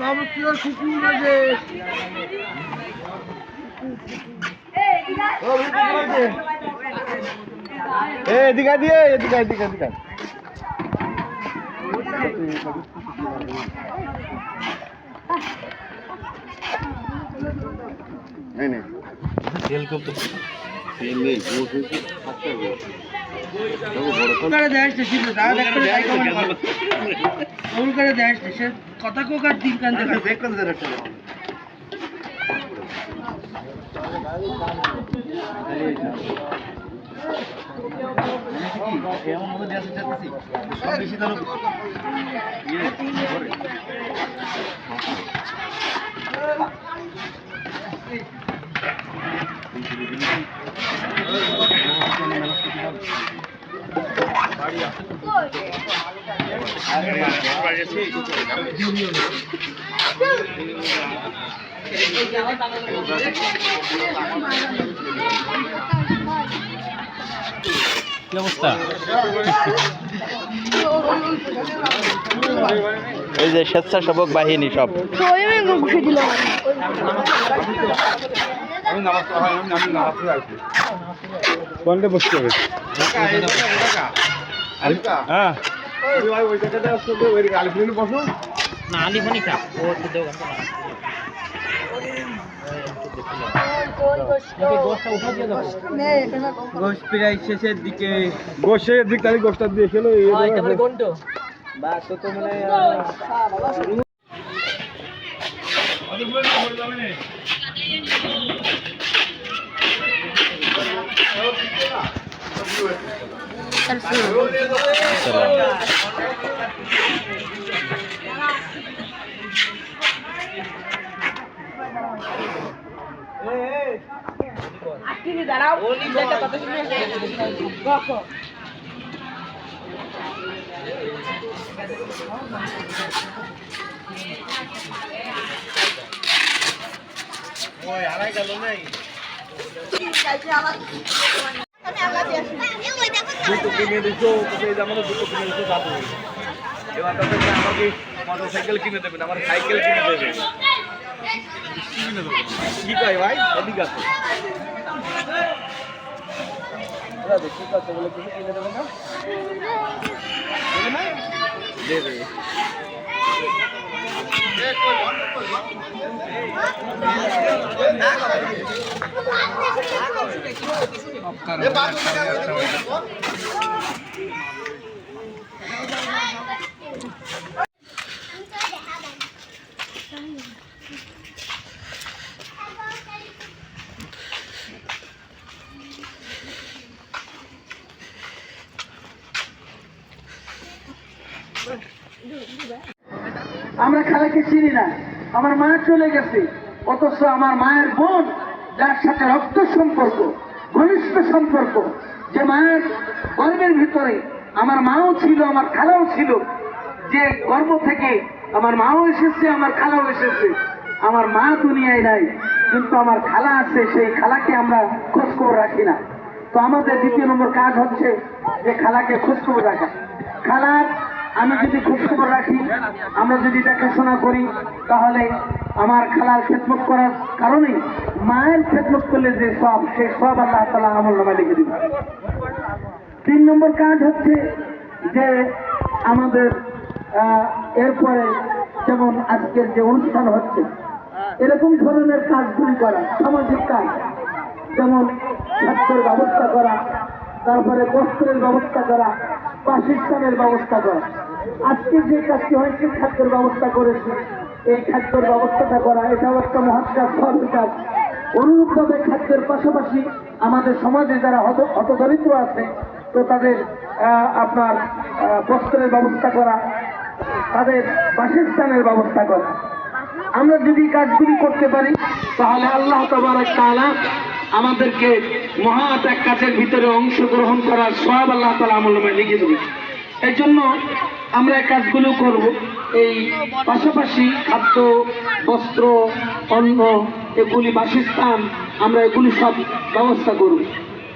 বাবু তোর কুকুর আছে এদিকে দিয়ে এদিকে এদিকে এদিকে नहीं नहीं तेल को तो तेल नहीं वो করে দেয় স্টেশন দাদা দেখ করে যাই কমেন্ট করো ওর করে দেয় স্টেশন কথা কো কাট দিন কান দেখা দেখ করে দেয় একটা এমন মতো দেয়া যাচ্ছে সব বেশি ধরো ইয়ে করে কি অবস্থা? এই যে স্বেচ্ছাসেবক বাহিনী সব কোনটা বসতে হবে হ্যাঁ না আলিফানি খা ও তো গোশ প্রায় শেষের দিকে গোশের দিক তারিখ গোশটা দিয়ে খেলো তো মানে দুটো কিনে দিছো আমাদের দুটো কিনে দিছো দাদু এবার তাদের আমাকে মোটরসাইকেল কিনে দেবেন আমার সাইকেল কিনে দেবেন কি কয় ভাই এদিকে আছে ঠিক আছে বলে কিছু কিনে দেবেন না দেবে আমরা খালাকে চিনি না আমার মা চলে গেছে অথচ আমার মায়ের বোন যার সাথে রক্ত সম্পর্ক ঘনিষ্ঠ সম্পর্ক যে মায়ের গর্ভের ভিতরে আমার মাও ছিল আমার খালাও ছিল যে গর্ভ থেকে আমার মাও এসেছে আমার খালাও এসেছে আমার মা দুনিয়ায় নাই কিন্তু আমার খালা আছে সেই খালাকে আমরা খোঁজখবর রাখি না তো আমাদের দ্বিতীয় নম্বর কাজ হচ্ছে যে খালাকে খোঁজখবর রাখা খালার আমি যদি খোঁজখবর রাখি আমরা যদি দেখাশোনা করি তাহলে আমার খালার খেদমত করার কারণে মায়ের খেদমত করলে যে সব সেই সব আল্লাহ তাআলা আমলনামায় লিখে দিবেন। 3 নম্বর কাজ হচ্ছে যে আমাদের এরপরে যেমন আজকের যে অনুষ্ঠান হচ্ছে এরকম ধরনের কাজগুলি করা সামাজিক কাজ যেমন খাদ্যের ব্যবস্থা করা তারপরে বস্ত্রের ব্যবস্থা করা বাসস্থানের ব্যবস্থা করা আজকে যে কাজটি হয়েছে খাদ্যের ব্যবস্থা করেছে এই খাদ্যের ব্যবস্থাটা করা এটাও একটা মহৎ কাজ সরকারি কাজ অনুরূপভাবে খাদ্যের পাশাপাশি আমাদের সমাজে যারা হতদরিদ্র আছে তো তাদের আপনার বস্ত্রের ব্যবস্থা করা তাদের বাসস্থানের ব্যবস্থা করা আমরা যদি কাজগুলি করতে পারি তাহলে আল্লাহ তাবারক তাআলা আমাদেরকে মহৎ এক কাজের ভিতরে অংশগ্রহণ করার সওয়াব আল্লাহ তাআলা আমলনামায় লিখে দেবেন। এর জন্য আমরা এই কাজগুলো করব এই পাশাপাশি খাদ্য বস্ত্র অন্ন এগুলি বাসস্থান আমরা এগুলি সব ব্যবস্থা করব।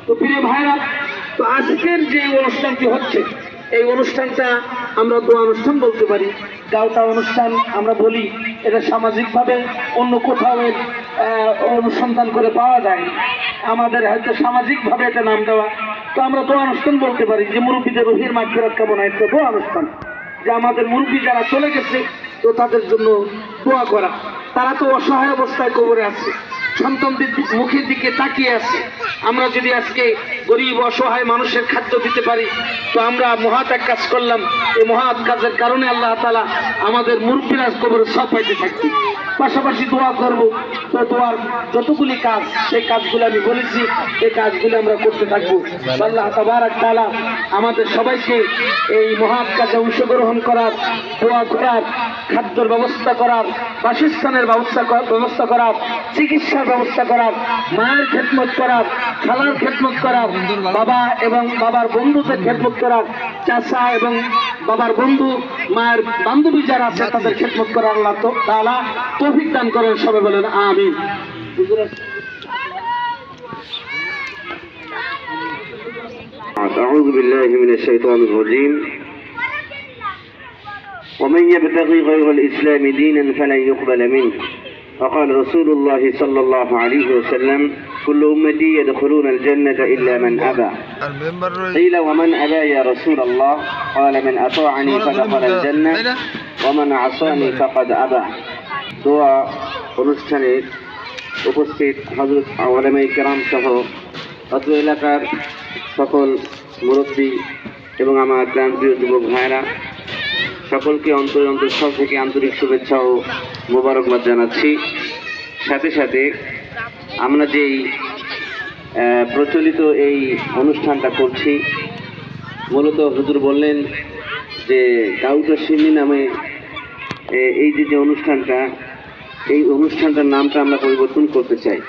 তো প্রিয় ভাইরা তো আজকের যে অনুষ্ঠানটি হচ্ছে এই অনুষ্ঠানটা আমরা দোয়া অনুষ্ঠান বলতে পারি গাওতা অনুষ্ঠান আমরা বলি, এটা সামাজিকভাবে অন্য কোথাও এর অনুসন্ধান করে পাওয়া যায় না। আমাদের হয়তো সামাজিকভাবে এটা নাম দেওয়া। তো আমরা দোয়া অনুষ্ঠান বলতে পারি যে মুরব্বীদের রুহের মাগফিরাত কামনা, একটা দোয়া অনুষ্ঠান, যে আমাদের মুরব্বী যারা চলে গেছে তো তাদের জন্য দোয়া করা। তারা তো অসহায় অবস্থায় কবরে আছে, সন্তানদের মুখের দিকে তাকিয়ে আছে। আমরা যদি আজকে গরিব অসহায় মানুষের খাদ্য দিতে পারি তো আমরা মহৎ এক কাজ করলাম। এই মহৎ কাজের কারণে আল্লাহ তাআলা আমাদের মুরব্বীরা কবরে সব পাইতে থাকবে। পাশাপাশি দোয়া করব। তো দোয়ার যতগুলি কাজ, সেই কাজগুলো আমি বলেছি, এই কাজগুলো আমরা করতে থাকবো। আল্লাহ তাবারক তাআলা আমাদের সবাইকে এই মহৎ কাজে অংশগ্রহণ করার, দোয়া করার, খাদ্যের ব্যবস্থা করার, বাসস্থানের ব্যবস্থা করার, চিকিৎসার ব্যবস্থা করার, মায়ের খেদমত করার, খালার খেদমত করার, বাবা এবং বাবার বন্ধুদের খেদমত করার, চাচা এবং বাবার বন্ধু, মায়ের বান্ধবী যারা আছে তাদের খেদমত করার আল্লাহ তাআলা তৌফিক দান করেন। সবাই বলেন আমিন। أعوذ بالله من الشيطان الرجيم. ومن يبتغي غير الإسلام دينا فلن يقبل منه. وقال رسول الله صلى الله عليه وسلم: كل أمتي يدخلون الجنة إلا من أبى. قيل: ومن أبى يا رسول الله؟ قال: من أطاعني فدخل الجنة ومن عصاني فقد أبى. দোয়া অনুষ্ঠানে উপস্থিত হযরত উলামায়ে কেরাম সহ অত্র এলাকার সকল মুরব্বী এবং আমার প্রাণপ্রিয় যুবক ভাইরা, সকলকে অন্তরস্থল থেকে আন্তরিক শুভেচ্ছা ও মোবারকবাদ জানাচ্ছি। সাথে সাথে আমরা যেই প্রচলিত এই অনুষ্ঠানটা করছি, মূলত হুজুর বললেন যে গাউটা শিরনি নামে এই যে অনুষ্ঠানটা, এই অনুষ্ঠানটার নামটা আমরা পরিবর্তন করতে চাই।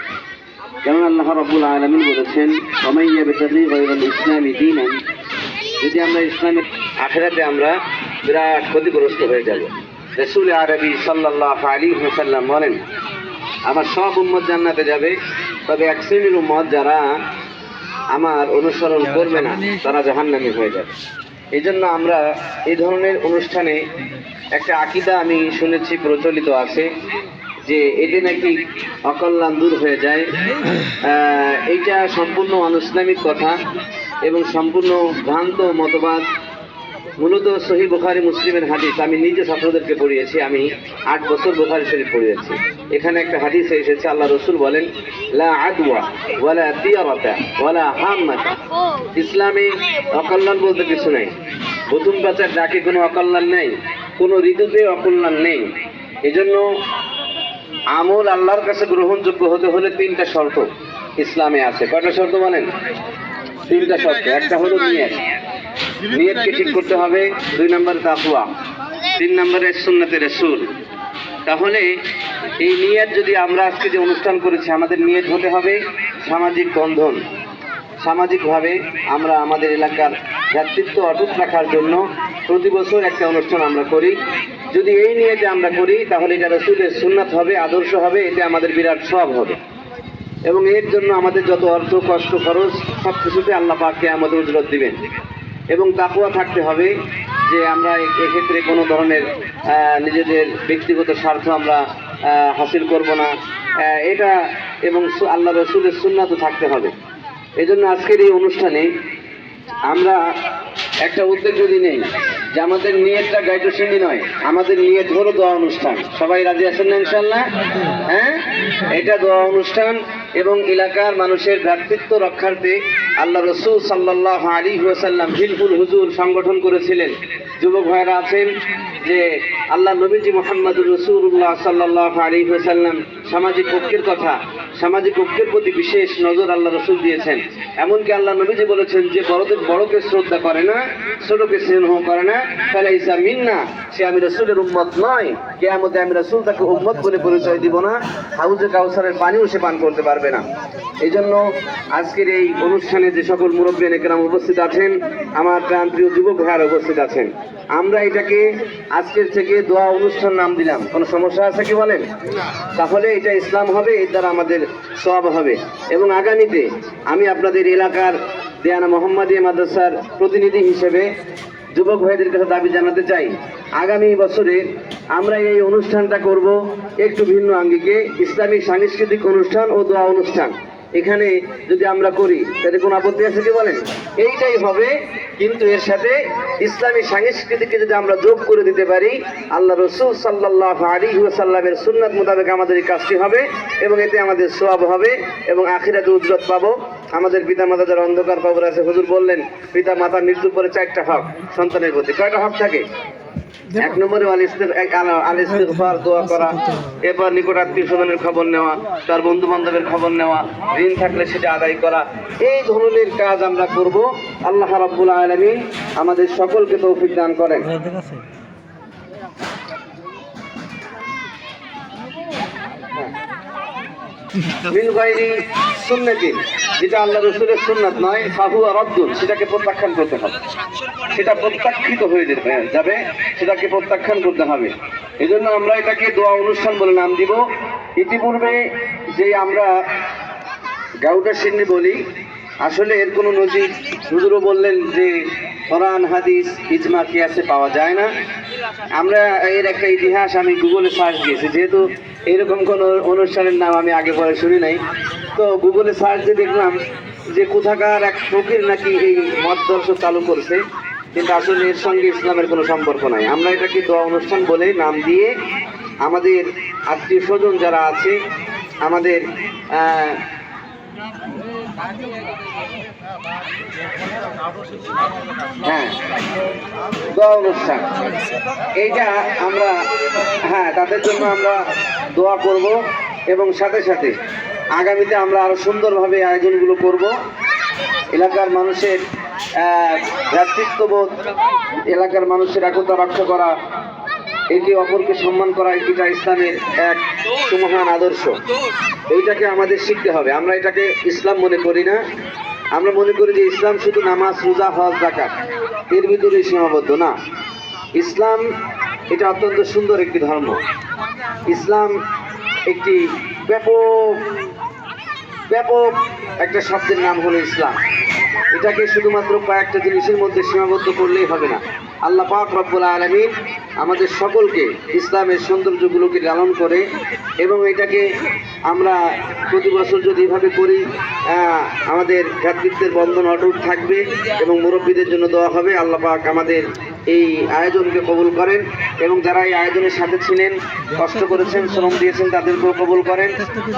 যেমন আল্লাহ রাব্বুল আলামিন বলেছেন, ওয়া ইয়াবতাগি গায়রাল ইসলামি দীনান, যদি আমরা ইসলামের আখিরাতে আমরা বিরাট ক্ষতিগ্রস্ত হয়ে যাব। রাসূল আরবি সাল্লাল্লাহু আলাইহি ওয়াসাল্লাম বলেন, আমার সব উম্মত জান্নাতে যাবে, তবে এক শ্রেণীর উম্মত যারা আমার অনুসরণ করবে না তারা জাহান্নামী হয়ে যাবে। এই জন্য আমরা এই ধরনের অনুষ্ঠানে একটা আকীদা আমি শুনেছি প্রচলিত আছে যে এতে নাকি অকল্যাণ দূর হয়ে যায়। এইটা সম্পূর্ণ অনইসলামিক কথা এবং সম্পূর্ণ ভ্রান্ত মতবাদ। মূলত সহিহ বুখারী মুসলিমের হাদিস আমি নিজে ছাত্রদেরকে পড়িয়েছি। আমি 8 বছর বুখারী শরীফ পড়িয়েছি। এখানে একটা হাদিস এসেছে, আল্লাহ রসুল বলেন, লা আদওয়া ওয়ালা তিয়ারাতা ওয়ালা হাম্মাতা। ইসলামে অকল্যাণ বলতে কিছু নাই। প্রথম বাচ্চার ডাকে কোনো অকল্যাণ নেই, কোনো ঋতুতে অকল্যাণ নেই। এজন্য আমল আল্লাহর কাছে গ্রহণযোগ্য হতে হলে 3টা শর্ত ইসলামে আছে। কয়টা শর্ত বলেন? 3টা শর্ত। একটা হলো নিয়ত, নিয়তকে ঠিক করতে হবে। 2 নম্বর তাকওয়া, 3 নম্বরে সুন্নতে রাসূল। তাহলে এই নিয়ত যদি আমরা আজকে যে অনুষ্ঠান করেছি, আমাদের নিয়ত হতে হবে সামাজিক বন্ধন। সামাজিকভাবে আমরা আমাদের এলাকার ভ্রাতৃত্ব অটুট রাখার জন্য প্রতি বছর একটা অনুষ্ঠান আমরা করি। যদি এই নিয়তে আমরা করি তাহলে এটা রাসূলের সুন্নাত হবে, আদর্শ হবে, এতে আমাদের বিরাট সওয়াব হবে। এবং এর জন্য আমাদের যত অর্থ কষ্ট খরচ সব কিছুতে আল্লাহ পাক কিয়ামতে উজরত দিবেন। এবং তাকওয়া থাকতে হবে যে আমরা এক্ষেত্রে কোনো ধরনের নিজেদের ব্যক্তিগত স্বার্থ আমরা হাসিল করব না, এটা এবং আল্লাহ রাসূলের সুন্নাতও থাকতে হবে। এই জন্য আজকের এই অনুষ্ঠানে আমরা একটা উদ্যোগ যদি নেই যে আমাদের নিয়তটা গাইডোশ্রেণী নয়, আমাদের নিয়ত হলো দোয়া অনুষ্ঠান। সবাই রাজি আছেন না ইনশাআল্লাহ? হ্যাঁ, এটা দোয়া অনুষ্ঠান এবং এলাকার মানুষের ভ্রাতৃত্ব রক্ষার্থে আল্লাহ রসুল সাল্লাল্লাহু আলাইহি ওয়াসাল্লাম হিলফুল হুজুর সংগঠন করেছিলেন। যুবক ভাইরা আছেন যে আল্লাহ নবীজি মুহাম্মদুর রাসূলুল্লাহ সাল্লাল্লাহু আলাইহি ওয়াসাল্লাম সামাজিক ঐক্যের কথা, সামাজিক ঐক্যের প্রতি বিশেষ নজর আল্লাহ রসুল দিয়েছেন। এমনকি আল্লাহ নবীজি বলেছেন যে বড়কে শ্রদ্ধা করে না, ছোটকে স্নেহ করে না, ফালাইসা মিন্না, সে আমি রাসূলের উম্মত নয়। কিয়ামতে আমি রাসূল তাকে উম্মত বলে পরিচয় দিব না, হাউজে কাউসারের পানিও সে পান করতে পারবে না। এই জন্য আজকের এই অনুষ্ঠানে যে সকল মুরব্বিয়ানে কেরাম উপস্থিত আছেন, আমার প্রাণপ্রিয় যুবক ভাইয়ারা উপস্থিত আছেন, আমরা এটাকে আজকের থেকে দোয়া অনুষ্ঠান নাম দিলাম। কোনো সমস্যা আছে কি বলেন? তাহলে এটা ইসলাম হবে, এর দ্বারা আমাদের সওয়াব হবে। এবং আগামীতে আমি আপনাদের এলাকার দেয়ানা মোহাম্মদিয়া মাদ্রাসার প্রতিনিধি হিসেবে যুবক ভাইদের কাছে দাবি জানাতে চাই আগামী বছরে আমরা এই অনুষ্ঠানটা করব একটু ভিন্ন আঙ্গিকে, ইসলামিক সাংস্কৃতিক অনুষ্ঠান ও দোয়া অনুষ্ঠান। এখানে যদি আমরা করি তাতে কোনো আপত্তি আছে কি বলেন? এইটাই হবে, কিন্তু এর সাথে ইসলামী সংস্কৃতিকে যদি আমরা যোগ করে দিতে পারি, আল্লাহ রসুল সাল্লাল্লাহু আলাইহি ওয়াসাল্লামের সুন্নাত মোতাবেক আমাদের এই কাজটি হবে এবং এতে আমাদের সওয়াব হবে এবং আখিরাতে উজরত পাবো। আমাদের পিতা মাতা যারা অন্ধকার কবরে আছে, হুজুর বললেন পিতা মাতা মৃত্যুর পরে 4টা হক সন্তানের প্রতি। কয়টা হক থাকে? 1 নম্বরে আল ইস্তিগফার, দোয়া করা, এরপর নিকট আত্মীয় স্বজনের খবর নেওয়া, তার বন্ধু বান্ধবের খবর নেওয়া, ঋণ থাকলে সেটা আদায় করা। এই ধরনের কাজ আমরা করব। আল্লাহ রাব্বুল আলামিন আমাদের সকলকে তৌফিক দান করেন। মিন গায়রি সুন্নাতিন, যেটা আল্লাহ রাসূলের সুন্নাত নয়, ফাহুয়া রাদ্দুন, সেটাকে প্রত্যাখ্যান করতে হবে, সেটা প্রত্যাখ্যিত হয়ে যাবে, সেটাকে প্রত্যাখ্যান করতে হবে। এজন্য আমরা এটাকে দোয়া অনুষ্ঠান বলে নাম দিব। ইতিপূর্বে যে আমরা গাউটা সিন্নি বলি, আসলে এর কোনো নজির হুজুরও বললেন যে কোরআন হাদিস ইজমা কিয়াসে পাওয়া যায় না। আমরা এর একটা ইতিহাস আমি গুগলে সার্চ দিয়েছি, যেহেতু এরকম কোনো অনুষ্ঠানের নাম আমি আগে পরে শুনি নাই, তো গুগলে সার্চ দিয়ে দেখলাম যে কোথাকার এক ফকির নাকি এই মত দর্শন চালু করছে, কিন্তু আসলে এর সঙ্গে ইসলামের কোনো সম্পর্ক নাই। আমরা এটাকে দোয়া অনুষ্ঠান বলে নাম দিয়ে আমাদের আত্মীয় স্বজন যারা আছে, আমাদের হ্যাঁ দোয়া অনুষ্ঠান, এইটা আমরা তাদের জন্য আমরা দোয়া করব এবং সাথে সাথে আগামীতে আমরা আরো সুন্দরভাবে আয়োজনগুলো করব। এলাকার মানুষের ভ্রাতৃত্ববোধ, এলাকার মানুষের একতা রক্ষা করা, একে অপরকে সম্মান করা, এটা ইসলামের এক সুমহান আদর্শ। এইটাকে আমাদের শিখতে হবে। আমরা এটাকে ইসলাম মনে করি না, আমরা মনে করি যে ইসলাম শুধু নামাজ, রোজা, হজ, যাকাত এর ভিতরে সীমাবদ্ধ না। ইসলাম এটা অত্যন্ত সুন্দর একটি ধর্ম। ইসলাম একটি ব্যাপক একটা শব্দের নাম হলো ইসলাম। এটাকে শুধুমাত্র কয়েকটা জিনিসের মধ্যে সীমাবদ্ধ করলেই হবে না। আল্লাহ পাক রব্বুল আলামিন আমাদের সকলকে ইসলামের সৌন্দর্যগুলোকে লালন করে এবং এটাকে আমরা প্রতি বছর যদি এভাবে করি, আমাদের ভ্রাতৃত্বের বন্ধন অটুট থাকবে এবং মুরব্বীদের জন্য দেওয়া হবে। আল্লাহ পাক আমাদের এই আয়োজনকে কবুল করেন এবং যারা এই আয়োজনের সাথে ছিলেন, কষ্ট করেছেন, শ্রম দিয়েছেন, তাদেরকেও কবুল করেন।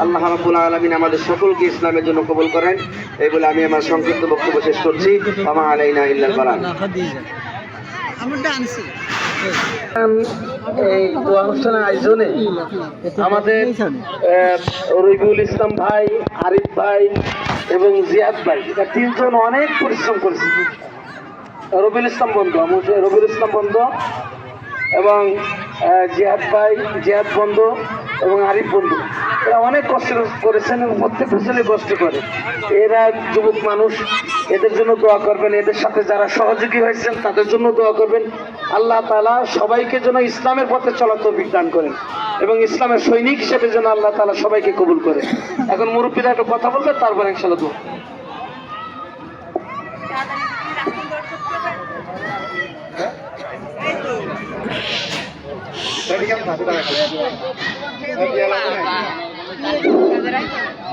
আল্লাহ রাব্বুল আলামিন আমাদের সকলকে ইসলামের জন্য কবুল করেন। এই বলে আমি আমার সংক্ষিপ্ত বক্তব্য শেষ করছি। ওমা আলাইনা ইল্লাল বালাগ। এই অনুষ্ঠানের আয়োজনে আমাদের রবিউল ইসলাম ভাই, আরিফ ভাই এবং জিয়াদ ভাই, এটা 3 জন অনেক পরিশ্রম করেছে। রবিউল ইসলাম বন্ধু এবং জিয়াদ বন্ধু এবং আরিফ বন্ধু, এরা অনেক কষ্ট করেছেন এবং প্রত্যেক বছরে কষ্ট করে। এরা যুবক মানুষ, এদের জন্য দোয়া করবেন। এদের সাথে যারা সহযোগী হয়েছেন তাদের জন্য দোয়া করবেন। আল্লাহ তাআলা সবাইকে যেন ইসলামের পথে চলার তৌফিক দান করেন এবং ইসলামের সৈনিক হিসেবে যেন আল্লাহ তাআলা সবাইকে কবুল করে। এখন মুরব্বীরা একটু কথা বলবে, তারপর ইনশাআল্লাহ দোয়া।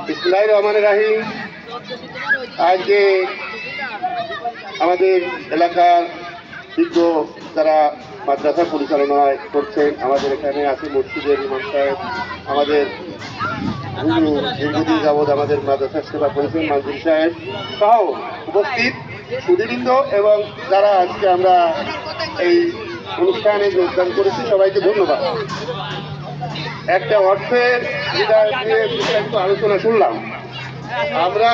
বিসমিল্লাহির রহমানির রহিম। আজকে আমাদের এলাকার বিজ্ঞ যারা মাদ্রাসা পরিচালনা করছেন, আমাদের এখানে আছে মসজিদের ইমাম সাহেব, আমাদের দীর্ঘদিন যাবৎ আমাদের মাদ্রাসার সেবা করেছেন মানজুর সাহেব সহ উপস্থিত সুধীবৃন্দ এবং যারা আজকে আমরা এই অনুষ্ঠানে যোগদান করেছি, সবাইকে ধন্যবাদ। একটা অর্থের যেটা নিয়ে একটু আলোচনা শুনলাম, আমরা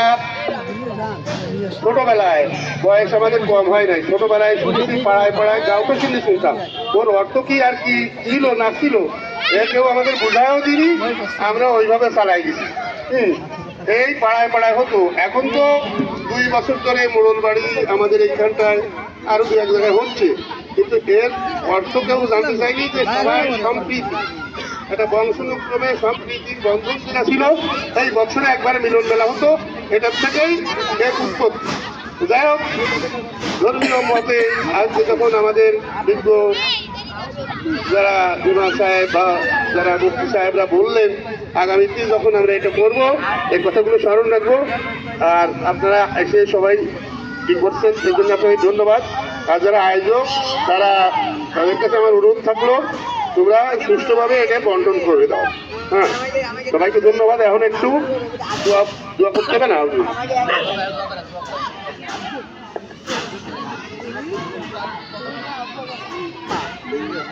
ছোটবেলায়, বয়স আমাদের কম হয় নাই, ছোটবেলায় শুনেছি পাড়ায় গাউটা সিন্নি শুনতাম। ওর অর্থ কি আর কি ছিল না ছিল এ কেউ আমাদের বোঝায়ও দিনি, আমরা ওইভাবে চালাই দিছি। এই পাড়ায় হতো। এখন তো 2 বছর ধরে মোড়ল বাড়ি আমাদের এইখানটায় আরো 2-1 জায়গায় হচ্ছে, কিন্তু এর অর্থ কেউ জানতে চাইনি যে সবাই সম্প্রীতি, একটা বংশানুক্রমে সম্প্রীতির বন্ধন যেটা ছিল, তাই বছরে একবার মিলন মেলা হতো। এটার থেকেই এক উৎপত্তি। যাই হোক, ধর্মীয় মতে আজকে যখন আমাদের বিজ্ঞ যারা ইমাম সাহেব বা যারা মুফতি সাহেবরা বললেন, আগামীতে যখন আমরা এটা করব এই কথাগুলো স্মরণ রাখবো। আর আপনারা এসে সবাই কি করছেন সেই জন্য আপনাকে ধন্যবাদ। আর যারা আয়োজক তাদের কাছে আমার অনুরোধ থাকলো, তোমরা সুষ্ঠুভাবে এটা বন্টন করে দাও। হ্যাঁ, সবাইকে ধন্যবাদ। এখন একটু দোয়া করতে হবে না?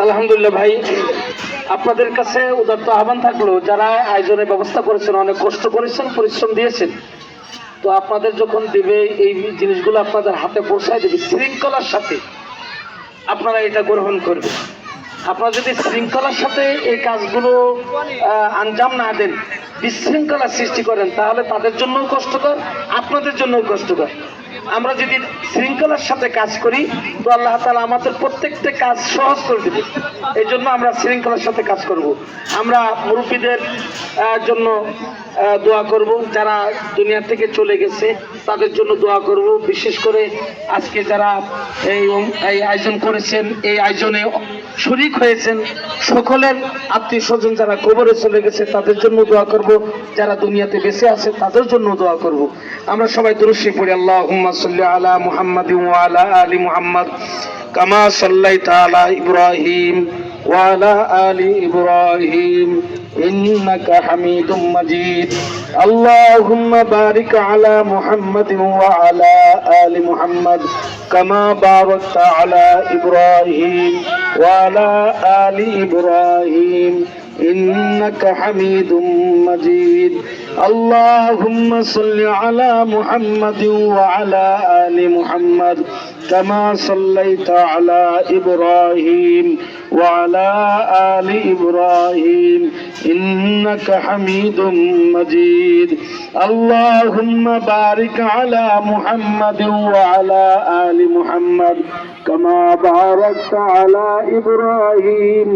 আলহামদুলিল্লাহ ভাই, আপনাদের কাছে উদাত্ত আহ্বান থাকলো, যারা আয়োজনের ব্যবস্থা করেছেন, অনেক কষ্ট করেছেন, পরিশ্রম দিয়েছেন, তো আপনাদের যখন দিবে এই জিনিসগুলো আপনাদের হাতে পৌঁছায় দেবে, শৃঙ্খলার সাথে আপনারা এটা গ্রহণ করবেন। আপনারা যদি শৃঙ্খলার সাথে এই কাজগুলো আঞ্জাম না দেন, বিশৃঙ্খলা সৃষ্টি করেন, তাহলে তাদের জন্যও কষ্টকর, আপনাদের জন্যও কষ্টকর। আমরা যদি শৃঙ্খলার সাথে কাজ করি, তো আল্লাহ তাআলা আমাদের প্রত্যেকটা কাজ সহজ করে দেবে। এই জন্য আমরা শৃঙ্খলার সাথে কাজ করব। আমরা মুরব্বীদের জন্য দোয়া করব, যারা দুনিয়া থেকে চলে গেছে তাদের জন্য দোয়া করব। বিশেষ করে আজকে যারা এই আয়োজন করেছেন, এই আয়োজনে শরীক হয়েছেন, সকলের আত্মীয় স্বজন যারা কবরে চলে গেছে তাদের জন্য দোয়া করব, যারা দুনিয়াতে বেঁচে আছে তাদের জন্য দোয়া করব। আমরা সবাই দুরূদ শরীফ পড়ি। আল্লাহুম্মা সাল্লি আলা মুহাম্মাদিন ওয়া আলা আলি মুহাম্মাদ কামা সাল্লাইতা আলা ইব্রাহিম ওয়া আলা আলি ইব্রাহিম ইন্নাকা হামিদুম মাজিদ। আল্লাহুম্মা বারিক আলা মুহাম্মাদিন ওয়া আলা আলি মুহাম্মাদ কামা বারাকতা আলা ইব্রাহিম ওয়া আলা আলি ইব্রাহিম إنك حميد مجيد. اللهم صل على محمد وعلى آل محمد كما صليت على إبراهيم وعلى آل إبراهيم إنك حميد مجيد. اللهم بارك على محمد وعلى آل محمد كما باركت على إبراهيم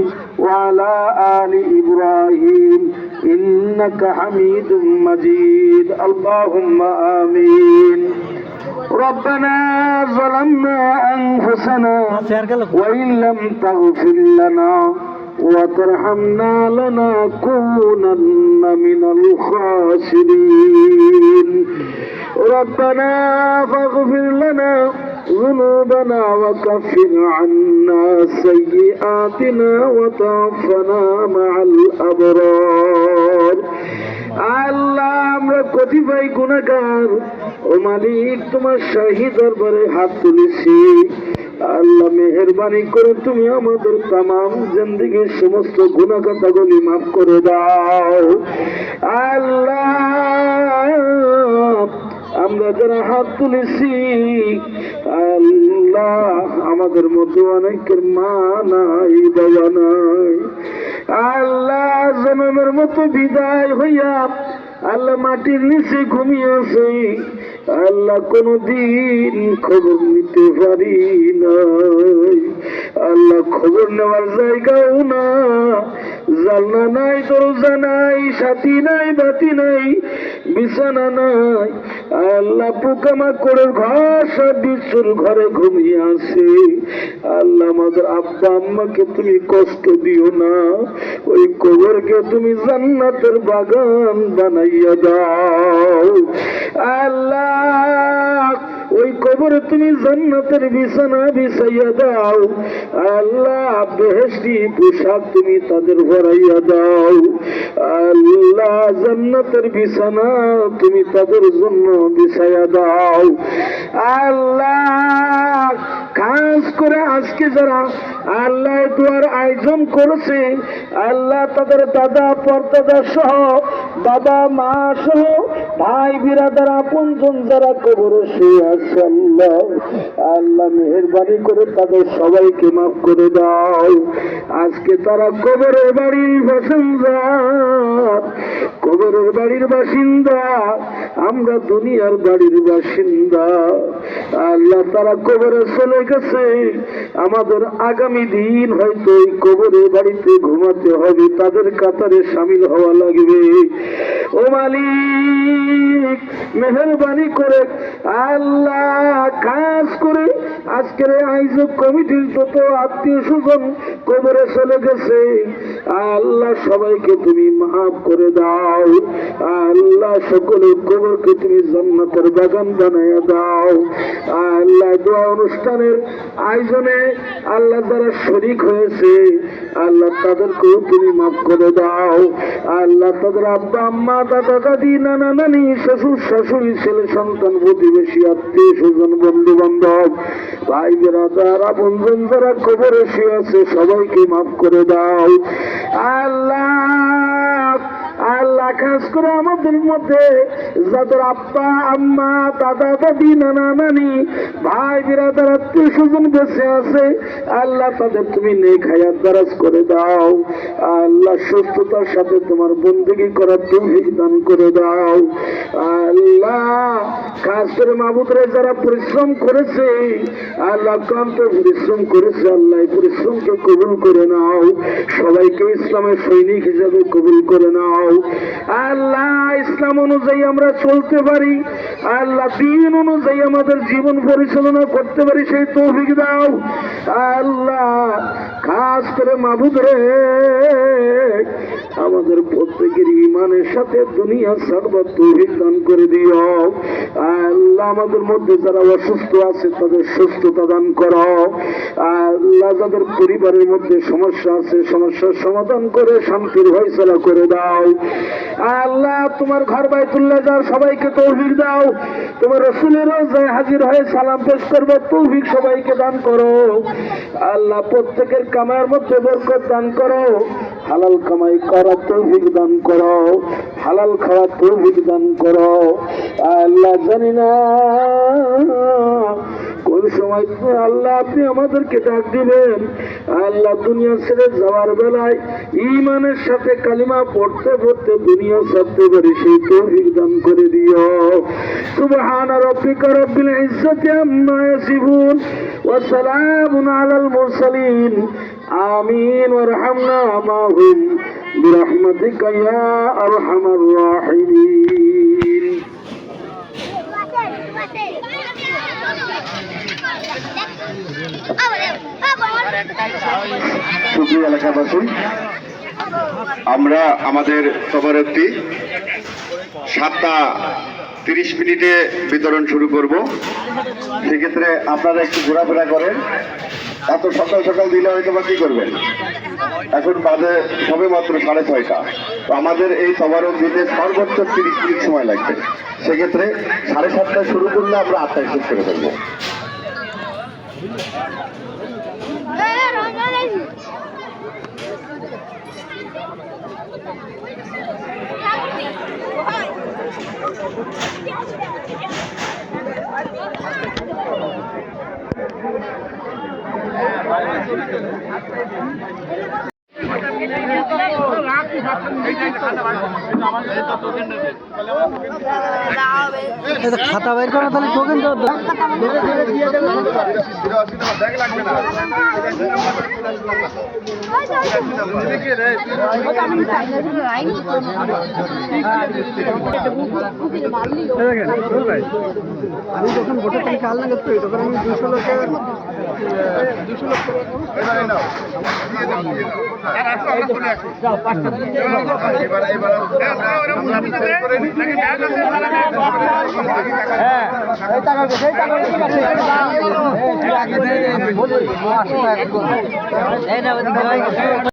وعلى آل إبراهيم إنك حميد مجيد. اللهم آمين. ربنا ظلمنا أنفسنا وإن لم تغفر لنا وترحمنا لنكونن من الخاسرين. ربنا فاغفر لنا ذنوبنا وكفر عنا سيئاتنا وتوفنا مع الأبرار. আল্লাহ, আমরা কতিপয় গুনাহগার, ও মালিক তোমার শাহী দরবারে হাত তুলেছি। আল্লাহ, মেহেরবানি করে তুমি আমাদের তামাম জিন্দেগীর সমস্ত গুনাহ খাতাগুলি মাফ করে দাও। আল্লাহ, আমরা যারা হাত তুলেছি, আল্লাহ আমাদের মতো অনেকের মা নাই, বাবা নাই। আল্লাহ, জনমের মতো বিদায় হইয়া আল্লাহ মাটির নিচে ঘুমিয়েছে। আল্লাহ, কোনদিন খবর নিতে পারি নাই। আল্লাহ, খবর নেওয়ার জায়গাও না, জানলা নাই, দরজা নাই, সাথী নাই, বাতি নাই, বিছানা নাই। আল্লাহ, পোকামাকড়ের ঘর সব বিশ্বর ঘরে ঘুমিয়ে আছে। আল্লাহ, আমাদের আব্বা আম্মাকে তুমি কষ্ট দিও না, ওই কবরকে তুমি জান্নাতের বাগান বানাইয়া দাও। আল্লাহ, ওই কবরে তুমি জান্নাতের বিছানা বিছাইয়া দাও। আল্লাহ, বেহেশতি পোশাক তুমি তাদের ভরাইয়া দাও। আল্লাহ, জান্নাতের বিছানা তুমি তাদের জন্য বিছাইয়া দাও। আল্লাহ, খাস করে আজকে যারা আল্লাহ দুয়ার আয়োজন করেছে, আল্লাহ তাদের দাদা পরদাদা সহ, বাবা মা সহ, ভাই বিরাদার আপনজন যারা কবরে শুয়ে আছে, আল্লাহ আল্লাহ মেহেরবানি করে তাদের সবাইকে মাফ করে দাও। আজকে তারা কবরের বাড়ির বাসিন্দা, কবরের বাড়ির বাসিন্দা, আমরা দুনিয়ার বাড়ির বাসিন্দা। আল্লাহ, তারা কবরে চলে গেছে, আমাদের আগামী দিন হয়তো এই কবরের বাড়িতে ঘুমাতে হবে, তাদের কাতারে শামিল হওয়া লাগবে। ও মালিক, মেহেরবানি করে আল্লাহ খাস করে আজকের এই আয়োজক কমিটির যত আত্মীয় স্বজন কবরে চলে গেছে, আল্লাহ সবাইকে তুমি মাফ করে দাও। আল্লাহ সকলের কবরকে তুমি জান্নাতের বাগান বানাইয়া দাও। আল্লাহ দোয়া অনুষ্ঠানের আয়োজনে আল্লাহ যারা শরীক হয়েছে, আল্লাহ তাদেরকেও তুমি মাফ করে দাও। আল্লাহ তাদের আব্বা আম্মা দাদা দাদি নানা নানি শ্বশুর শাশুড়ি ছেলে সন্তান প্রতিবেশী আত্মীয় স্বজন বন্ধু বান্ধব ভাই বেরাদার আপনজন যারা কবরে শুয়ে আছে সবাইকে মাফ করে দাও। আল্লাহ আল্লাহ খাস করে আমাদের মধ্যে যাদের আব্বা আম্মা দাদা দাদি নানা নানি ভাই বিরাদার আত্মীয় স্বজন বেঁচে আছে, আল্লাহ তাদের তুমি নেক হায়াত দারাজ করে দাও। আল্লাহ সুস্থতার সাথে তোমার বন্দেগী করার তৌফিক দান করে দাও। আল্লাহ খাস করে মাহবুবরা যারা পরিশ্রম করেছে, আল্লাহ ক্লান্ত পরিশ্রম করেছে, আল্লাহ এই পরিশ্রমকে কবুল করে নাও। সবাইকে ইসলামের সৈনিক হিসাবে কবুল করে নাও। আল্লাহ ইসলাম অনুযায়ী আমরা চলতে পারি, আল্লাহ দিন অনুযায়ী আমাদের জীবন পরিচালনা করতে পারি, সেই তৌফিক দাও। আল্লাহ খাস করে মাহবুব রে আমাদের প্রত্যেকের ইমানের সাথে দুনিয়া ছাড়বার তৌফিক দান করে দিও। আল্লাহ আমাদের মধ্যে যারা অসুস্থ আছে তাদের সুস্থতা দান করো। আল্লাহ যাদের পরিবারের মধ্যে সমস্যা আছে সমস্যার সমাধান করে শান্তির ফয়সালা করে দাও। আল্লাহ তোমার ঘর বাইতুল্লাহ যার সবাইকে তৌফিক দাও। তোমার রাসূলের রওজায় হাজির হয়ে সালাম পেশ করবার তৌফিক সবাইকে দান করো। আল্লাহ প্রত্যেকের কামার মধ্যে বরকত দান করো। হালাল কামাই করার তৌফিক দান করো, হালাল খাওয়ার তৌফিক দান করো। আল্লাহ জানি না কোন সময় আল্লাহ আপনি আমাদেরকে ডাক দিবেন। আল্লাহ দুনিয়া ছেড়ে যাওয়ার বেলায় ঈমানের সাথে কালিমা পড়তে পড়তে দুনিয়া ছাড়তে পারি, সেই তৌফিক দান করে দিও। সুবহান রাব্বিকা রাব্বিল ইজ্জাতি আম্মা ইয়াসিফুন ওয়া সালামুন আলাল মুরসালিন। আমিন ওয়ারহামনা মাহুম বিরহমাতিকা ইয়া আরহামার রাহিমিন। সুপ্রিয় এলাকাবাসী, আমরা আমাদের সমারোহটি 7:30 বিতরণ শুরু করব। সেক্ষেত্রে আপনারা একটু ঘোরাফেরা করেন। এত সকাল সকাল দিলে হয়তো বা কি করবেন, এখন বাজে সবে মাত্র 6:30। তো আমাদের এই সমারোহ দিতে সর্বোচ্চ 30 মিনিট সময় লাগবে। সেক্ষেত্রে 7:30 শুরু করলে আমরা 8টায় শেষ করে ফেলবো। খাতা বের করা তাহলে টোকেন দাও। আমি যখন ভোটের তালিকা আনলাম তখন আমি 200 লোকের টাকা